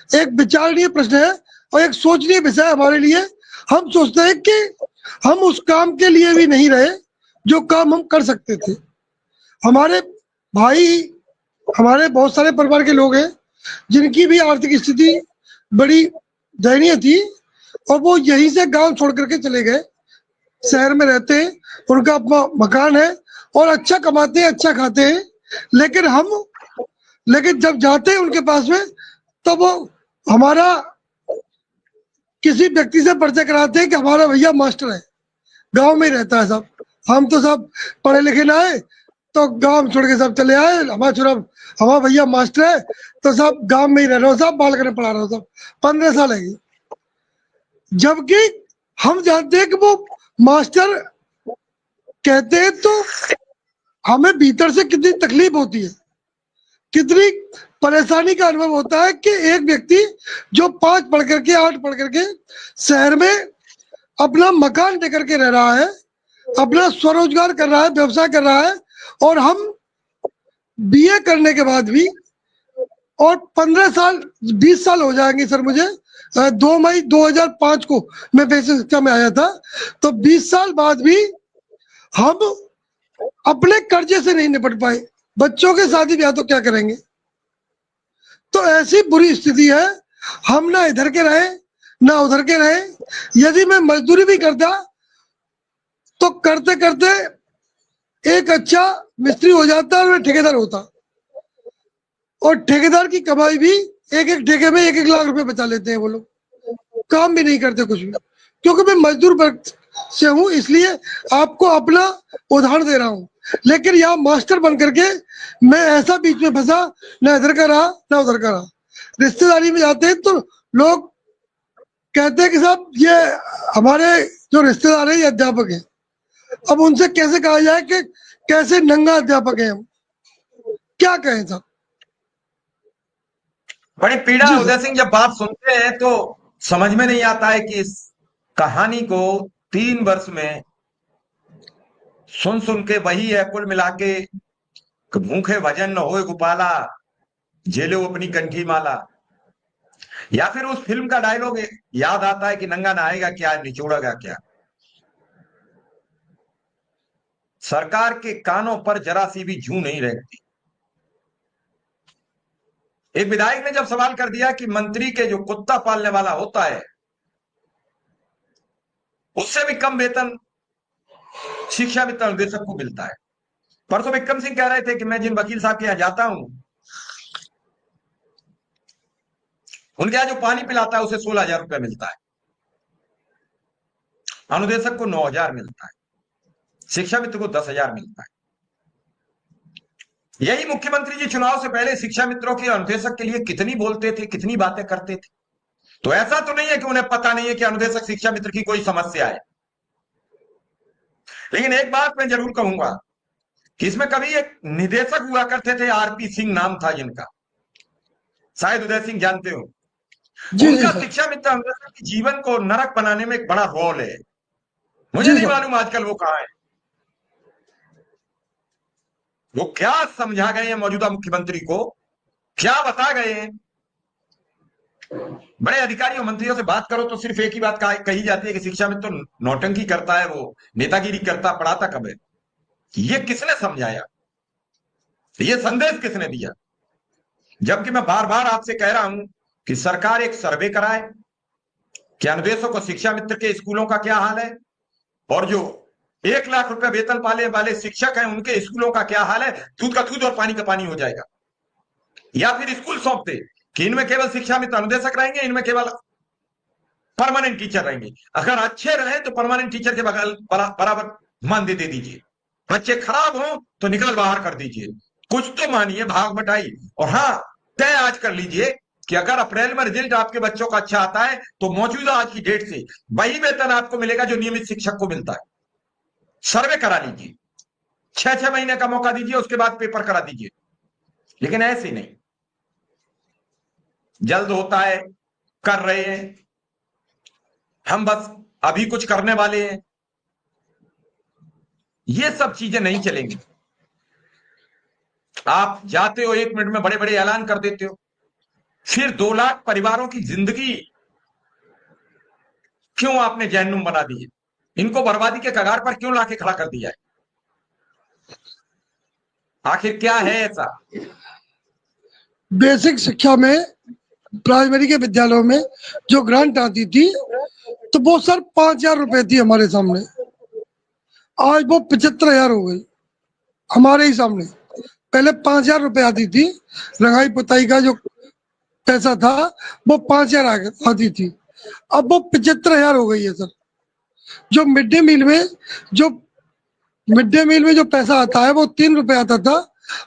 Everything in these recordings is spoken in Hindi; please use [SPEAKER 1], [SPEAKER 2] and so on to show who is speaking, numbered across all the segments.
[SPEAKER 1] एक विचारणीय प्रश्न है और एक सोचनीय विषय हमारे लिए। हम सोचते हैं कि हम उस काम के लिए भी नहीं रहे जो काम हम कर सकते थे। हमारे भाई, हमारे बहुत सारे परिवार के लोग हैं जिनकी भी आर्थिक स्थिति बड़ी दयनीय थी और वो यहीं से गांव छोड़ करके चले गए, शहर में रहते हैं, उनका अपना मकान है और अच्छा कमाते हैं, अच्छा खाते हैं। लेकिन लेकिन जब जाते हैं उनके पास में, तो वो हमारा किसी व्यक्ति से परिचय कराते हैं कि हमारा भैया मास्टर है, गांव में ही रहता है सब। हम तो सब पढ़े लिखे ना आए, तो गांव छोड़ के सब चले आए। हमारा छोरा, हमारा भैया मास्टर है, तो सब गांव में ही रह रहे हो, सब बाल करने पढ़ा रहे हो, सब 15 साल है। जबकि हम जानते हैं कि वो मास्टर कहते हैं तो हमें भीतर से कितनी तकलीफ होती है, कितनी परेशानी का अनुभव होता है कि एक व्यक्ति जो 5 पढ़ करके 8 पढ़ करके शहर में अपना मकान दे करके रह रहा है, अपना स्वरोजगार कर रहा है, व्यवसाय कर रहा है, और हम बीए करने के बाद भी, और 15 साल 20 साल हो जाएंगे सर मुझे, 2 मई 2005 को मैं बेसिक शिक्षा में आया था, तो 20 साल बाद भी हम अपने कर्जे से नहीं निपट पाए। बच्चों के शादी ब्याह तो क्या करेंगे। तो ऐसी बुरी स्थिति है, हम ना इधर के रहे ना उधर के रहे। यदि मैं मजदूरी भी करता तो करते करते एक अच्छा मिस्त्री हो जाता और मैं ठेकेदार होता, और ठेकेदार की कमाई भी एक एक ठेके में 1-1 लाख रुपए बचा लेते हैं वो लोग, काम भी नहीं करते कुछ भी। क्योंकि मैं मजदूर वर्ग से हूं, इसलिए आपको अपना उदाहरण दे रहा हूं। लेकिन यहाँ मास्टर बन करके मैं ऐसा बीच में फंसा, ना इधर का रहा ना उधर का रहा। रिश्तेदारी में जाते हैं तो लोग कहते हैं कि साहब ये हमारे जो रिश्तेदार है ये अध्यापक है। अब उनसे कैसे कहा जाए कि कैसे नंगा अध्यापक है हम, क्या कहें साहब।
[SPEAKER 2] बड़ी पीड़ा है
[SPEAKER 1] जी
[SPEAKER 2] उदय
[SPEAKER 1] सर।
[SPEAKER 2] सिंह, जब बात सुनते हैं तो समझ में नहीं आता है कि इस कहानी को 3 वर्ष में सुन सुन के वही है कुल मिला के, कि भूखे भजन न होए गोपाला, झेलो अपनी कंठी माला। या फिर उस फिल्म का डायलॉग याद आता है कि नंगा नहाएगा क्या, निचोड़ेगा क्या। सरकार के कानों पर जरा सी भी जू नहीं रहती। एक विधायक ने जब सवाल कर दिया कि मंत्री के जो कुत्ता पालने वाला होता है उससे भी कम वेतन शिक्षा वित्त निर्देशक को मिलता है। परसों विक्रम सिंह कह रहे थे कि मैं जिन वकील साहब के यहां जाता हूं उनके यहां जो पानी पिलाता है उसे 16,000 रुपया मिलता है, अनुदेशक को 9,000 मिलता है, शिक्षा मित्र को 10,000 मिलता है। यही मुख्यमंत्री जी चुनाव से पहले शिक्षा मित्रों के अनुदेशक के लिए कितनी बोलते थे, कितनी बातें करते थे। तो ऐसा तो नहीं है कि उन्हें पता नहीं है कि अनुदेशक शिक्षा मित्र की कोई समस्या है। लेकिन एक बात मैं जरूर कहूंगा कि इसमें कभी एक निदेशक हुआ करते थे, आरपी सिंह नाम था जिनका, शायद उदय सिंह जानते हो।
[SPEAKER 1] जी जी
[SPEAKER 2] उनका
[SPEAKER 1] सर।
[SPEAKER 2] शिक्षा मित्र अनुदेशक के जीवन को नरक बनाने में एक बड़ा रोल है। मुझे
[SPEAKER 1] जी
[SPEAKER 2] नहीं
[SPEAKER 1] सर।
[SPEAKER 2] मालूम आजकल वो कहां है। वो क्या समझा गए हैं मौजूदा मुख्यमंत्री को, क्या बता गए हैं। बड़े अधिकारियों मंत्रियों से बात करो तो सिर्फ एक ही बात कही जाती है कि शिक्षा मित्र तो नौटंकी करता है, वो नेतागिरी करता, पढ़ाता कब है। ये किसने समझाया, ये संदेश किसने दिया। जबकि मैं बार बार आपसे कह रहा हूं कि सरकार एक सर्वे कराए कि अनुदेशों को शिक्षा मित्र के स्कूलों का क्या हाल है, और जो 1 लाख रुपए वेतन पाले वाले शिक्षक हैं उनके स्कूलों का क्या हाल है। दूध का दूध और पानी का पानी हो जाएगा। या फिर स्कूल सौंप दे कि इनमें केवल शिक्षा मित्र अनुदेशक रहेंगे, इनमें केवल परमानेंट टीचर रहेंगे। अगर अच्छे रहे तो परमानेंट टीचर के बगल बराबर मानदेय दे दीजिए, बच्चे खराब हो तो निकल बाहर कर दीजिए। कुछ तो मानिए, भाग बटाई। और हाँ, तय आज कर लीजिए कि अगर अप्रैल में रिजल्ट आपके बच्चों का अच्छा आता है तो मौजूदा आज की डेट से वही वेतन आपको मिलेगा जो नियमित शिक्षक को मिलता है। सर्वे करा लीजिए, 6-6 महीने का मौका दीजिए, उसके बाद पेपर करा दीजिए। लेकिन ऐसे नहीं, जल्द होता है, कर रहे हैं, हम बस अभी कुछ करने वाले हैं, ये सब चीजें नहीं चलेंगी। आप जाते हो 1 मिनट में बड़े बड़े ऐलान कर देते हो, फिर 2 लाख परिवारों की जिंदगी क्यों आपने जहन्नुम बना दी है? इनको बर्बादी के कगार पर क्यों लाके खड़ा कर दिया है? आखिर क्या है ऐसा?
[SPEAKER 1] बेसिक शिक्षा में प्राइमरी के विद्यालयों में जो ग्रांट आती थी तो वो सर 5,000 रुपए थी हमारे सामने, आज वो 75,000 हो गई हमारे ही सामने। पहले 5,000 रुपए आती थी, रंगाई पुताई का जो पैसा था वो 5,000 आती थी, अब वो 75,000 हो गई है सर। जो मिड डे मील में जो पैसा आता है वो 3 रुपए आता था,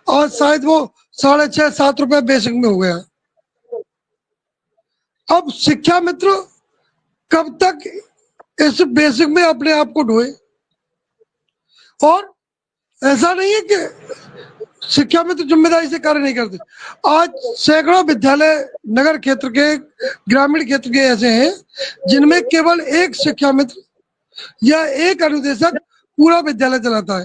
[SPEAKER 1] और शायद वो 6.5-7 रुपए बेसिक में हो गया। अब शिक्षा मित्र कब तक इस बेसिक में अपने आप को ढोए? और ऐसा नहीं है कि शिक्षा मित्र जिम्मेदारी से कार्य नहीं करते। आज सैकड़ों विद्यालय नगर क्षेत्र के, ग्रामीण क्षेत्र के ऐसे हैं जिनमें केवल एक शिक्षा मित्र या एक अनुदेशक पूरा विद्यालय चलाता है।